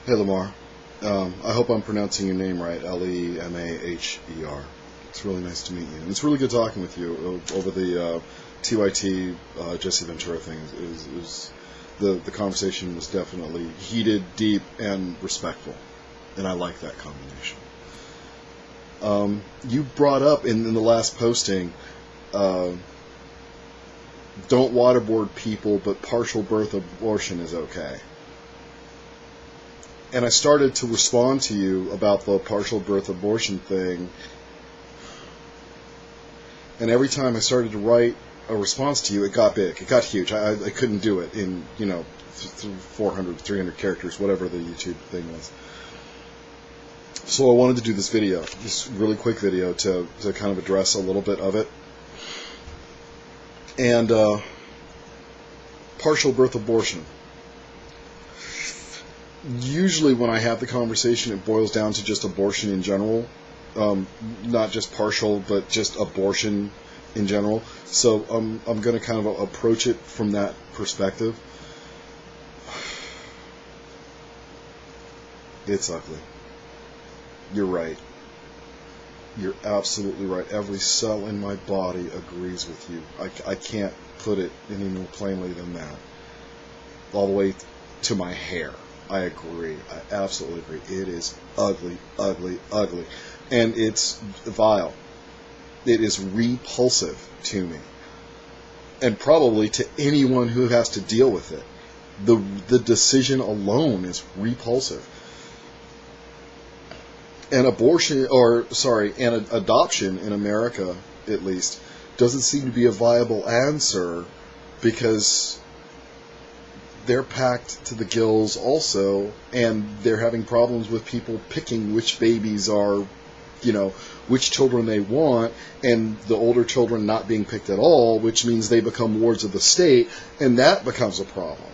Hey, Lamar. I hope I'm pronouncing your name right. Lemaher. It's really nice to meet you. And it's really good talking with you over the TYT Jesse Ventura thing. The conversation was definitely heated, deep, and respectful. And I like that combination. You brought up in the last posting, don't waterboard people, but partial birth abortion is okay. And I started to respond to you about the partial birth abortion thing. And every time I started to write a response to you, it got big. It got huge. I couldn't do it in, 400, 300 characters, whatever the YouTube thing was. So I wanted to do this video, this really quick video, to kind of address a little bit of it. And partial birth abortion. Usually when I have the conversation, it boils down to just abortion in general. Not just partial, but just abortion in general. So I'm going to kind of approach it from that perspective. It's ugly. You're right. You're absolutely right. Every cell in my body agrees with you. I can't put it any more plainly than that. All the way to my hair. I agree. I absolutely agree. It is ugly, ugly, ugly. And it's vile. It is repulsive to me. And probably to anyone who has to deal with it. The decision alone is repulsive. And adoption in America, at least, doesn't seem to be a viable answer because they're packed to the gills also, and they're having problems with people picking which babies are, which children they want, and the older children not being picked at all, which means they become wards of the state, and that becomes a problem.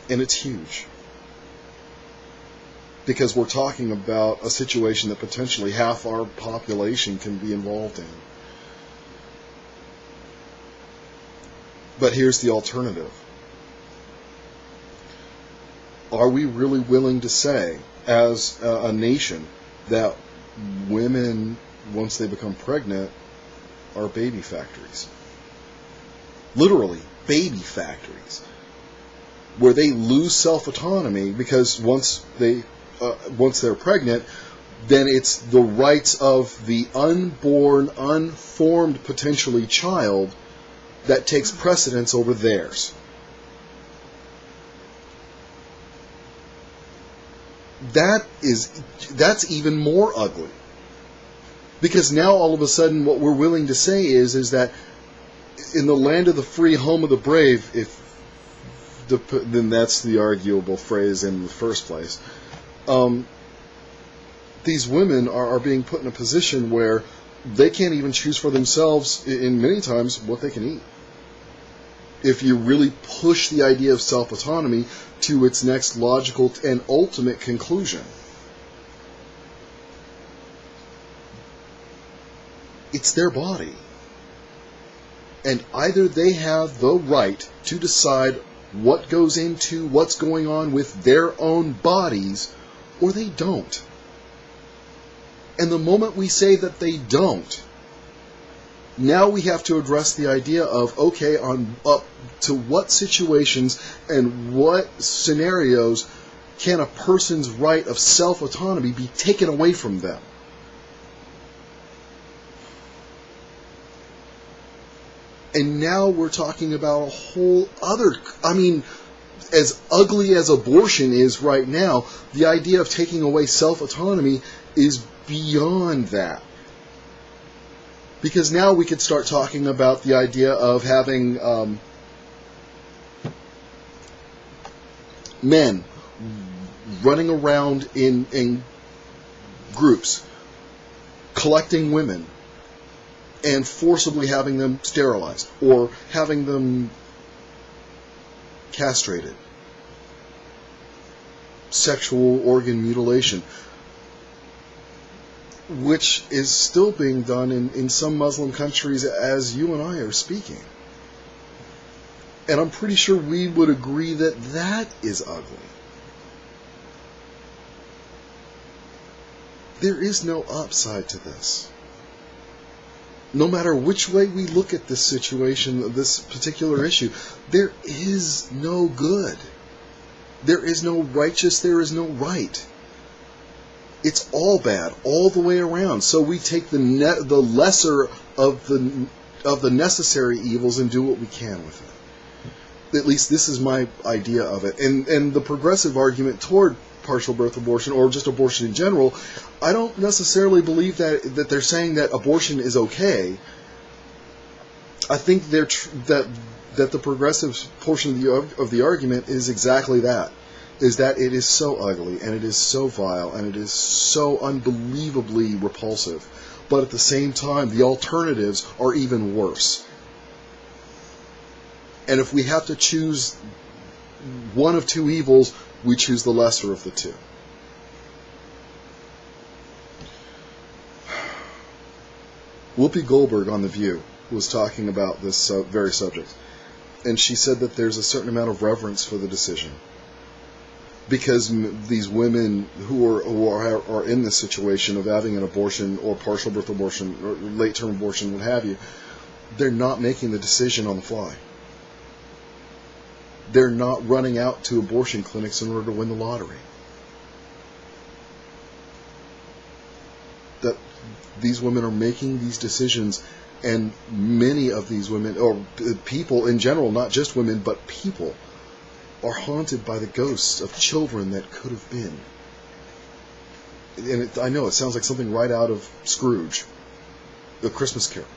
And it's huge. Because we're talking about a situation that potentially half our population can be involved in. But here's the alternative. Are we really willing to say, as a nation, that women, once they become pregnant, are baby factories? Literally, baby factories. Where they lose self-autonomy because once they're pregnant, then it's the rights of the unborn, unformed, potentially child that takes precedence over theirs. That's even more ugly. Because now all of a sudden what we're willing to say is that in the land of the free, home of the brave, then that's the arguable phrase in the first place. These women are being put in a position where they can't even choose for themselves, in many times, what they can eat. If you really push the idea of self-autonomy to its next logical and ultimate conclusion. It's their body. And either they have the right to decide what goes into what's going on with their own bodies, or they don't. And the moment we say that they don't, now we have to address the idea of, okay, up to what situations and what scenarios can a person's right of self-autonomy be taken away from them? And now we're talking about a whole other, as ugly as abortion is right now, the idea of taking away self-autonomy is beyond that. Because now we could start talking about the idea of having men running around in groups, collecting women, and forcibly having them sterilized, or having them castrated. Sexual organ mutilation. Which is still being done in some Muslim countries as you and I are speaking. And I'm pretty sure we would agree that that is ugly. There is no upside to this. No matter which way we look at this situation, this particular issue, there is no good. There is no righteous, there is no right. It's all bad, all the way around. So we take the lesser of the necessary evils and do what we can with it. At least this is my idea of it. And the progressive argument toward partial birth abortion, or just abortion in general, I don't necessarily believe that they're saying that abortion is okay. I think that the progressive portion of the argument is exactly that. Is that it is so ugly, and it is so vile, and it is so unbelievably repulsive. But at the same time, the alternatives are even worse. And if we have to choose one of two evils, we choose the lesser of the two. Whoopi Goldberg on The View was talking about this very subject. And she said that there's a certain amount of reverence for the decision. Because these women who are in this situation of having an abortion or partial birth abortion or late-term abortion, what have you, they're not making the decision on the fly. They're not running out to abortion clinics in order to win the lottery. That these women are making these decisions, and many of these women, or people in general, not just women, but people, are haunted by the ghosts of children that could have been. And I know it sounds like something right out of Scrooge, The Christmas Carol.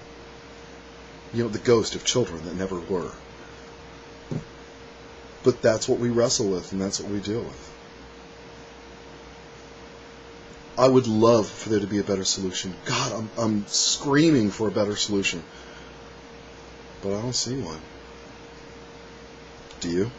You know, the ghost of children that never were. But that's what we wrestle with, and that's what we deal with. I would love for there to be a better solution. God, I'm screaming for a better solution. But I don't see one. Do you?